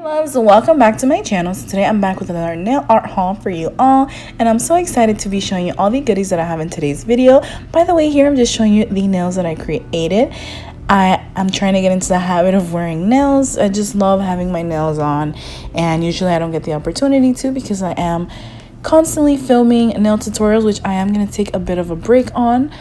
Loves, welcome back to my channel. So today I'm back with another nail art haul for you all, and I'm so excited to be showing you all the goodies that I have in today's video. By the way, here I'm just showing you the nails that I created. I'm trying to get into the habit of wearing nails. I just love having my nails on, and usually I don't get the opportunity to because I am constantly filming nail tutorials, which I am going to take a bit of a break on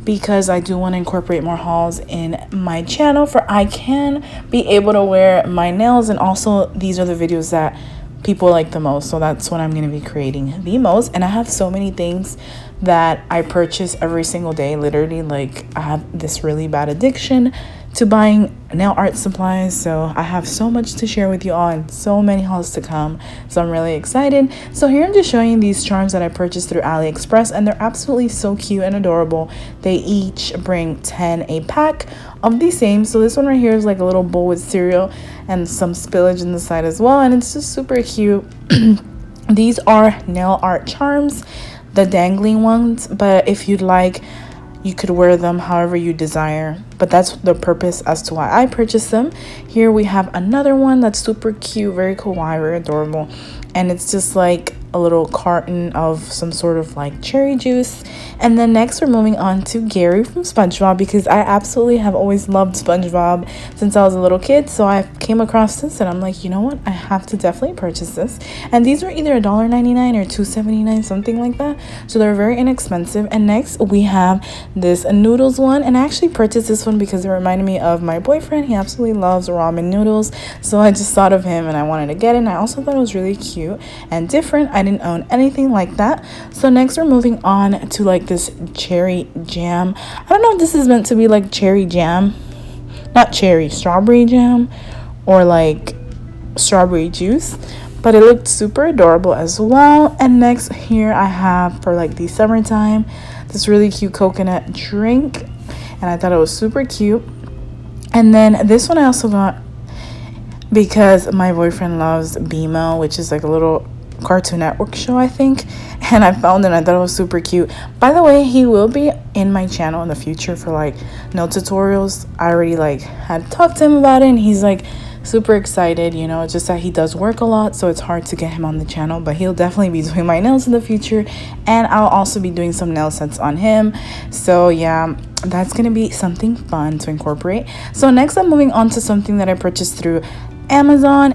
because I do want to incorporate more hauls in my channel for I can be able to wear my nails, and also these are the videos that people like the most, so that's what I'm going to be creating the most. And I have so many things that I purchase every single day, literally. Like, I have this really bad addiction to buying nail art supplies, so I have so much to share with you all and so many hauls to come, so I'm really excited. So here I'm just showing you these charms that I purchased through Aliexpress, and they're absolutely so cute and adorable. They each bring 10 a pack of the same. So this one right here is like a little bowl with cereal and some spillage in the side as well, and it's just super cute. These are nail art charms, the dangling ones, but if you'd like, you could wear them however you desire, but that's the purpose as to why I purchased them. Here we have another one that's super cute, very kawaii, very adorable, and it's just like a little carton of some sort of like cherry juice. And then next we're moving on to Gary from SpongeBob, because I absolutely have always loved SpongeBob since I was a little kid. So I came across this and I'm like, you know what, I have to definitely purchase this. And these were either $1.99 or $2.79, something like that, so they're very inexpensive. And next we have this noodles one, and I actually purchased this one because it reminded me of my boyfriend. He absolutely loves ramen noodles, so I just thought of him and I wanted to get it. And I also thought it was really cute and different. I didn't own anything like that. So next we're moving on to like this cherry jam. I don't know if this is meant to be like cherry jam, not cherry, strawberry jam, or like strawberry juice, but it looked super adorable as well. And next here I have, for like the summertime, this really cute coconut drink, and I thought it was super cute. And then this one I also got because my boyfriend loves BMO, which is like a little Cartoon Network show, I think, and I found it and I thought it was super cute. By the way, he will be in my channel in the future for like nail tutorials. I already like had talked to him about it, and he's like super excited. You know, it's just that he does work a lot, so it's hard to get him on the channel, but he'll definitely be doing my nails in the future, and I'll also be doing some nail sets on him. So yeah, that's gonna be something fun to incorporate. So next I'm moving on to something that I purchased through Amazon.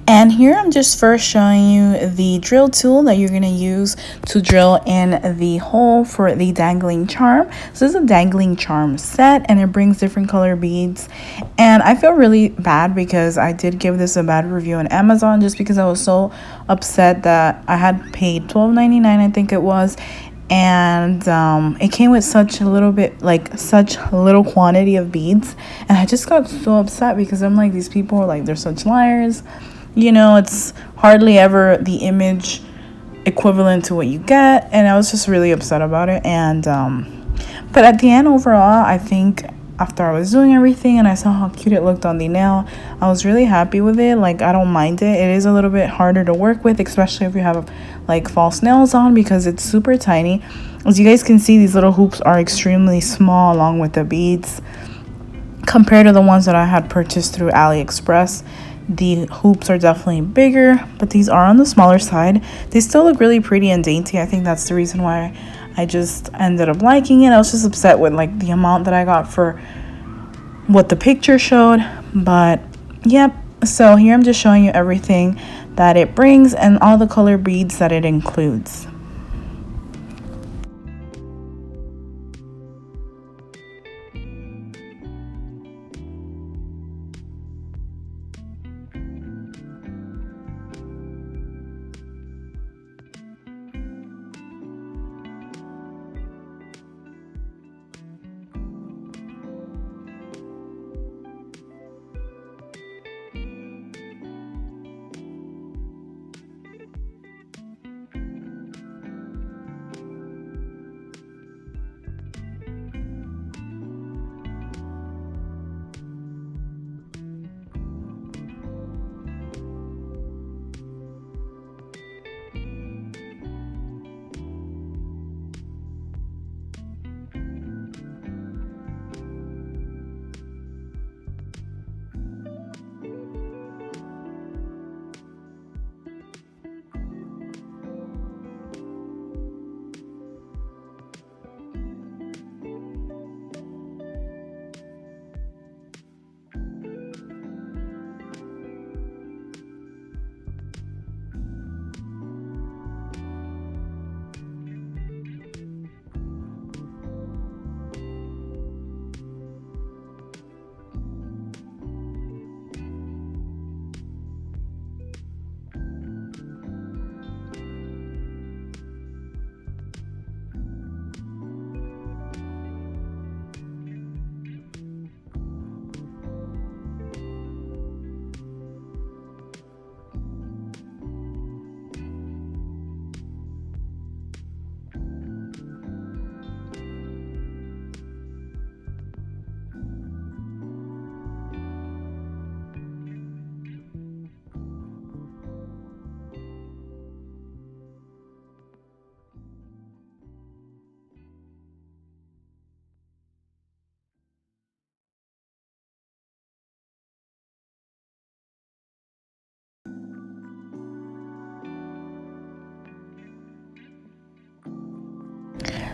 And here I'm just first showing you the drill tool that you're going to use to drill in the hole for the dangling charm. So this is a dangling charm set, and it brings different color beads. And I feel really bad because I did give this a bad review on Amazon just because I was so upset that I had paid $12.99, I think it was. And it came with such a little bit, like such little quantity of beads, and I just got so upset because I'm like, these people are like, they're such liars. You know, it's hardly ever the image equivalent to what you get, and I was just really upset about it. And but at the end, overall, I think after I was doing everything and I saw how cute it looked on the nail, I was really happy with it. Like, I don't mind it. It is a little bit harder to work with, especially if you have like false nails on, because it's super tiny. As you guys can see, these little hoops are extremely small along with the beads compared to the ones that I had purchased through AliExpress. The hoops are definitely bigger, but these are on the smaller side. They still look really pretty and dainty. I think that's the reason why I just ended up liking it. I was just upset with like the amount that I got for what the picture showed, but yep. So here I'm just showing you everything that it brings and all the color beads that it includes.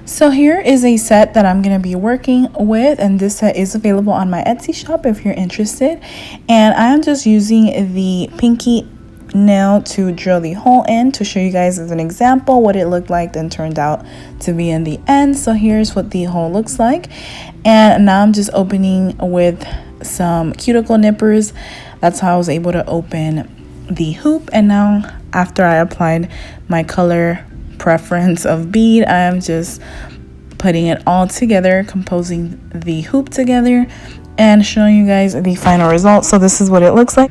So here is a set that I'm going to be working with, and this set is available on my Etsy shop if you're interested. And I am just using the pinky nail to drill the hole in to show you guys as an example what it looked like and turned out to be in the end. So here's what the hole looks like, and now I'm just opening with some cuticle nippers. That's how I was able to open the hoop. And now after I applied my color preference of bead, I am just putting it all together, composing the hoop together and showing you guys the final result. So this is what it looks like.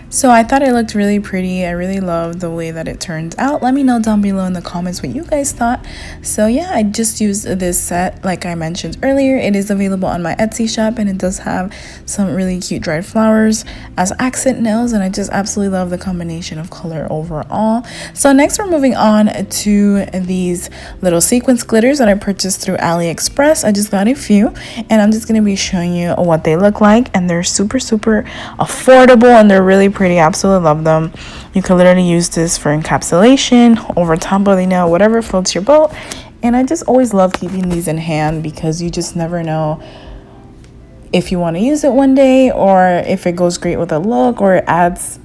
So I thought it looked really pretty. I really love the way that it turned out. Let me know down below in the comments what you guys thought. So yeah, I just used this set like I mentioned earlier. It is available on my Etsy shop, and it does have some really cute dried flowers as accent nails, and I just absolutely love the combination of color overall. So next we're moving on to these little sequins glitters that I purchased through Aliexpress. I just got a few, and I'm just going to be showing you what they look like, and they're super affordable, and they're really pretty. Absolutely love them. You can literally use this for encapsulation, over top of the nail, whatever floats your boat. And I just always love keeping these in hand because you just never know if you want to use it one day, or if it goes great with a look, or it adds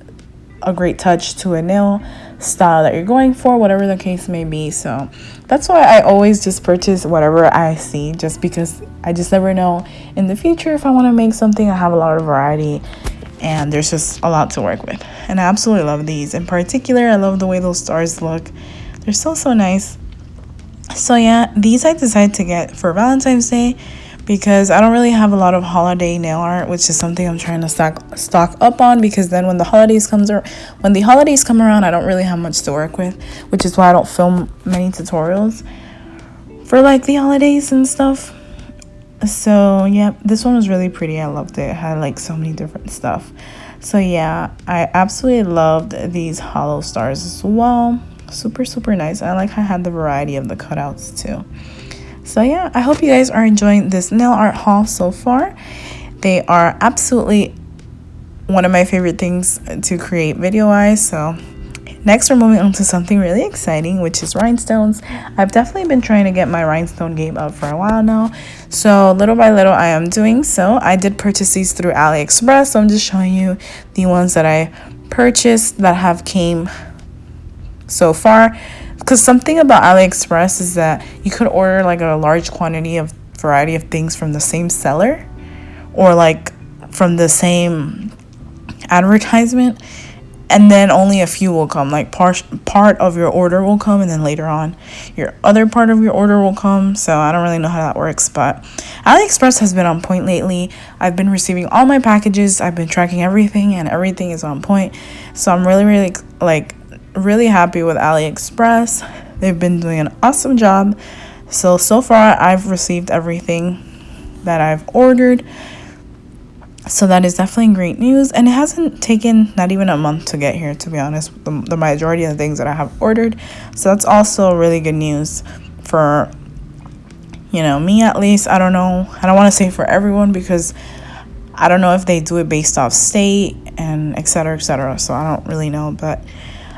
a great touch to a nail style that you're going for, whatever the case may be. So that's why I always just purchase whatever I see, just because I just never know in the future if I want to make something. I have a lot of variety, and there's just a lot to work with, and I absolutely love these. In particular, I love the way those stars look. They're so nice. So yeah, these I decided to get for Valentine's Day because I don't really have a lot of holiday nail art, which is something I'm trying to stock up on, because then when the holidays come around, I don't really have much to work with, which is why I don't film many tutorials for like the holidays and stuff. So yeah, this one was really pretty. I loved it. It had like so many different stuff. So yeah, I absolutely loved these hollow stars as well. Super nice. I like how I had the variety of the cutouts too. So yeah, I hope you guys are enjoying this nail art haul so far. They are absolutely one of my favorite things to create video wise. So next we're moving on to something really exciting, which is rhinestones. I've definitely been trying to get my rhinestone game up for a while now, so little by little I am doing so. I did purchase these through Aliexpress, so I'm just showing you the ones that I purchased that have came so far, because something about Aliexpress is that you could order like a large quantity of variety of things from the same seller, or like from the same advertisement, and then only a few will come. Like part of your order will come, and then later on your other part of your order will come. So I don't really know how that works, but Aliexpress has been on point lately. I've been receiving all my packages, I've been tracking everything, and everything is on point. So I'm really happy with Aliexpress. They've been doing an awesome job. So far I've received everything that I've ordered. So that is definitely great news, and it hasn't taken not even a month to get here, to be honest, the majority of the things that I have ordered. So that's also really good news for, you know, me at least. I don't know, I don't want to say for everyone, because I don't know if they do it based off state and etc. So I don't really know, but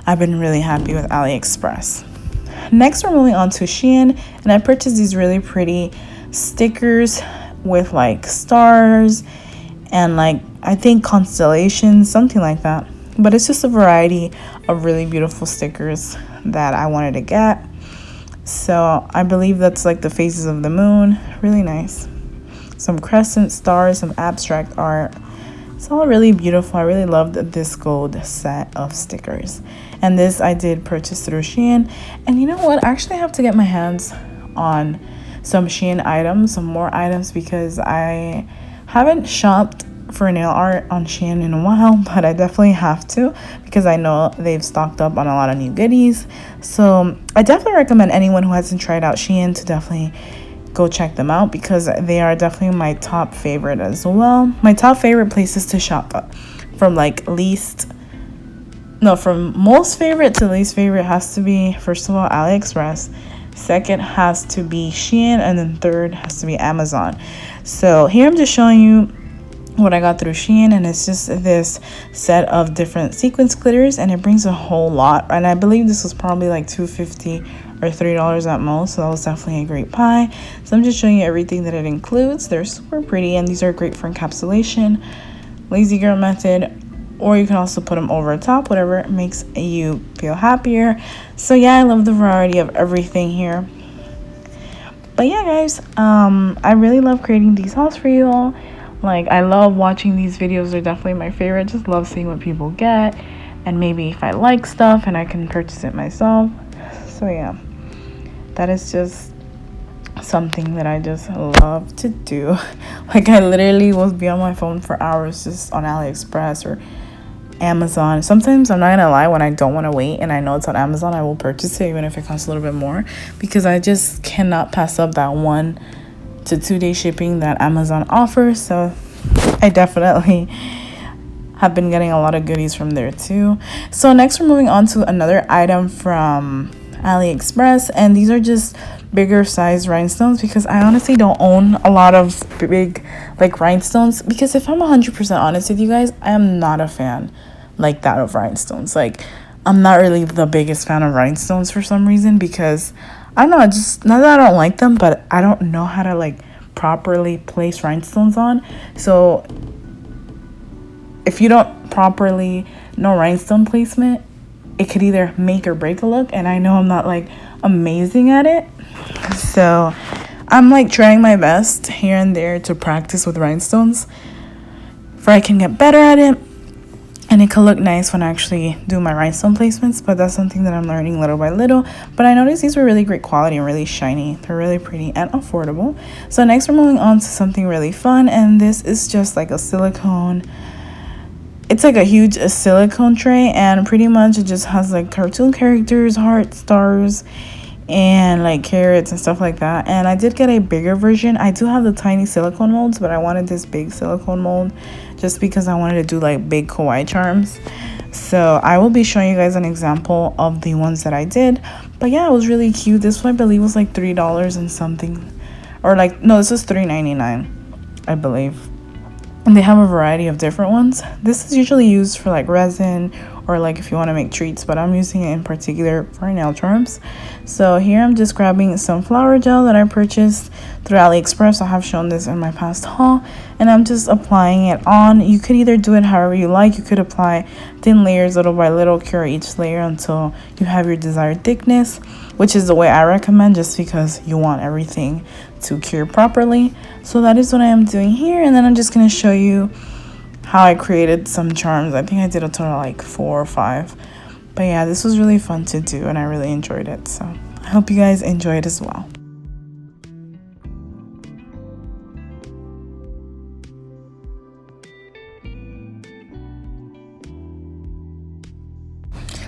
I've been really happy with Aliexpress. Next we're moving on to Shein, and I purchased these really pretty stickers with like stars and like I think constellations, something like that. But it's just a variety of really beautiful stickers that I wanted to get. So I believe that's like the phases of the moon. Really nice. Some crescent stars, some abstract art. It's all really beautiful. I really loved this gold set of stickers. And this I did purchase through Shein. And you know what? I actually have to get my hands on some Shein items, some more items, because I haven't shopped for nail art on Shein in a while, but I definitely have to, because I know they've stocked up on a lot of new goodies. So I definitely recommend anyone who hasn't tried out Shein to definitely go check them out, because they are definitely my top favorite as well. My top favorite places to shop up, from from most favorite to least favorite, has to be, first of all, Aliexpress. Second has to be Shein, and then third has to be Amazon. So here I'm just showing you what I got through Shein, and it's just this set of different sequins glitters, and it brings a whole lot, and I believe this was probably like $2.50 or $3 at most, so that was definitely a great buy. So I'm just showing you everything that it includes. They're super pretty, and these are great for encapsulation, lazy girl method, or you can also put them over top, whatever makes you feel happier. So yeah, I love the variety of everything here. But yeah, guys, I really love creating these hauls for you all. Like, I love watching these videos. They're definitely my favorite. Just love seeing what people get, and maybe if I like stuff and I can purchase it myself. So yeah, that is just something that I just love to do. Like, I literally will be on my phone for hours just on Aliexpress or Amazon. Sometimes, I'm not gonna lie, when I don't want to wait and I know it's on Amazon, I will purchase it even if it costs a little bit more, because I just cannot pass up that 1 to 2 day shipping that Amazon offers. So I definitely have been getting a lot of goodies from there too. So next we're moving on to another item from Aliexpress, and these are just bigger size rhinestones, because I honestly don't own a lot of big like rhinestones, because if I'm 100% honest with you guys, I am not a fan like that of rhinestones. Like, I'm not really the biggest fan of rhinestones for some reason, because I don't know, just not that I don't like them, but I don't know how to like properly place rhinestones on. So if you don't properly know rhinestone placement, it could either make or break a look, and I know I'm not like amazing at it. So I'm like trying my best here and there to practice with rhinestones, for I can get better at it and it could look nice when I actually do my rhinestone placements. But that's something that I'm learning little by little. But I noticed these were really great quality and really shiny. They're really pretty and affordable. So next we're moving on to something really fun, and this is just like a silicone. It's like a huge silicone tray, and pretty much it just has like cartoon characters, heart, stars, and like carrots and stuff like that. And I did get a bigger version. I do have the tiny silicone molds, but I wanted this big silicone mold just because I wanted to do like big kawaii charms. So I will be showing you guys an example of the ones that I did. But yeah, it was really cute. This one I believe was like $3 and something, or like, no, this was $3.99, I believe. And they have a variety of different ones. This is usually used for like resin, or like if you want to make treats, but I'm using it in particular for nail charms. So here I'm just grabbing some flour gel that I purchased through AliExpress. I have shown this in my past haul, and I'm just applying it on. You could either do it however you like. You could apply thin layers little by little, cure each layer until you have your desired thickness, which is the way I recommend, just because you want everything to cure properly. So that is what I am doing here, and then I'm just going to show you how I created some charms. I think I did a total of like 4 or 5. But yeah, this was really fun to do, and I really enjoyed it. So I hope you guys enjoy it as well.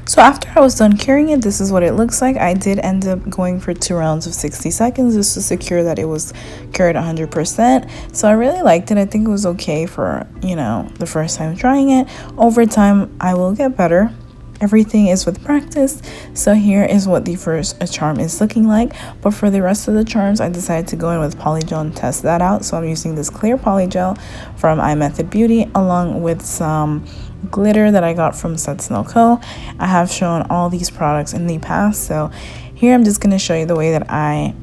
So after I was done curing it, this is what it looks like. I did end up going for 2 rounds of 60 seconds just to secure that it was cured 100%. So I really liked it. I think it was okay for, you know, the first time trying it. Over time, I will get better. Everything is with practice. So here is what the first charm is looking like. But for the rest of the charms, I decided to go in with polygel and test that out. So I'm using this clear polygel from iMethod Beauty, along with some glitter that I got from Sugarcraft Co. I have shown all these products in the past, so here I'm just going to show you the way that I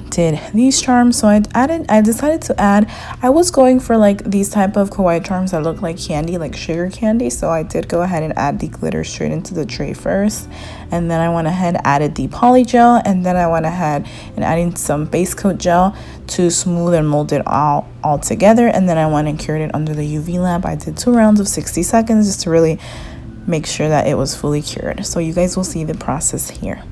did these charms. So I decided to add, I was going for like these type of kawaii charms that look like candy, like sugar candy. So I did go ahead and add the glitter straight into the tray first, and then I went ahead and added the poly gel, and then I went ahead and adding some base coat gel to smooth and mold it all together. And then I went and cured it under the UV lamp. I did 2 rounds of 60 seconds just to really make sure that it was fully cured. So you guys will see the process here.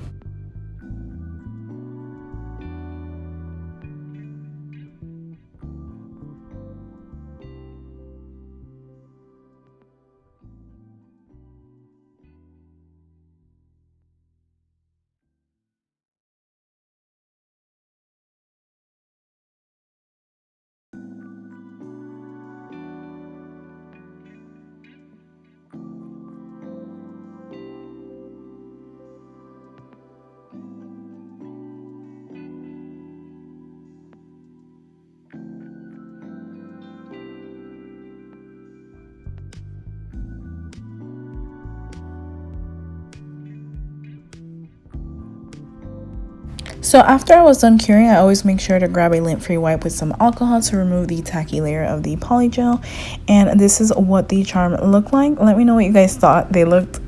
So after I was done curing, I always make sure to grab a lint-free wipe with some alcohol to remove the tacky layer of the poly gel. And this is what the charm looked like. Let me know what you guys thought. They looked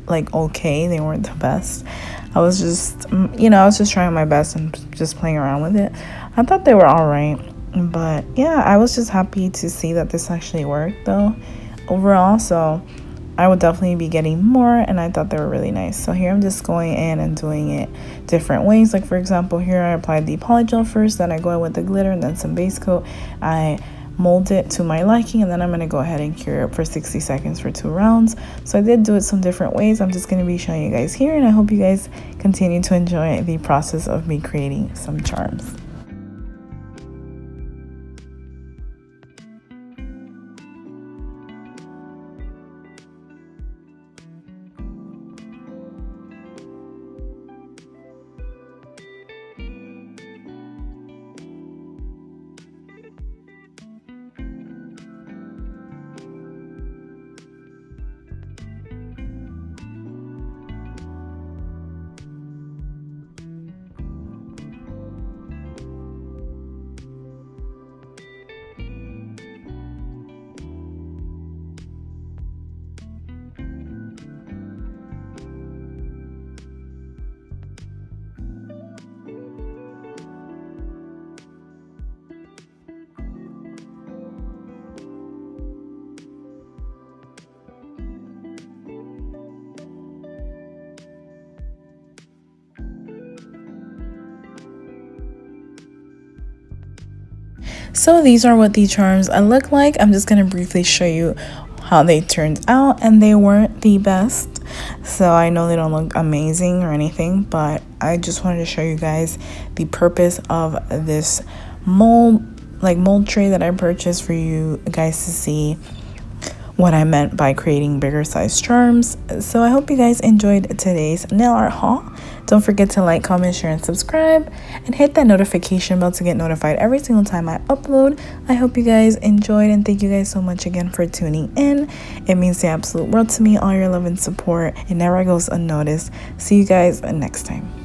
like okay, they weren't the best. I was just, I was just trying my best and just playing around with it. I thought they were all right, but yeah, I was just happy to see that this actually worked though overall. So I would definitely be getting more, and I thought they were really nice. So here I'm just going in and doing it different ways. Like for example, here I applied the polygel first, then I go in with the glitter and then some base coat. I mold it to my liking, and then I'm going to go ahead and cure it for 60 seconds for 2 rounds. So I did do it some different ways. I'm just going to be showing you guys here, and I hope you guys continue to enjoy the process of me creating some charms. So these are what the charms look like. I'm just going to briefly show you how they turned out, and they weren't the best. So I know they don't look amazing or anything, but I just wanted to show you guys the purpose of this mold tray that I purchased for you guys to see what I meant by creating bigger size charms. So I hope you guys enjoyed today's nail art haul. Don't forget to like, comment, share, and subscribe, and hit that notification bell to get notified every single time I upload. I hope you guys enjoyed, and thank you guys so much again for tuning in. It means the absolute world to me. All your love and support, it never goes unnoticed. See you guys next time.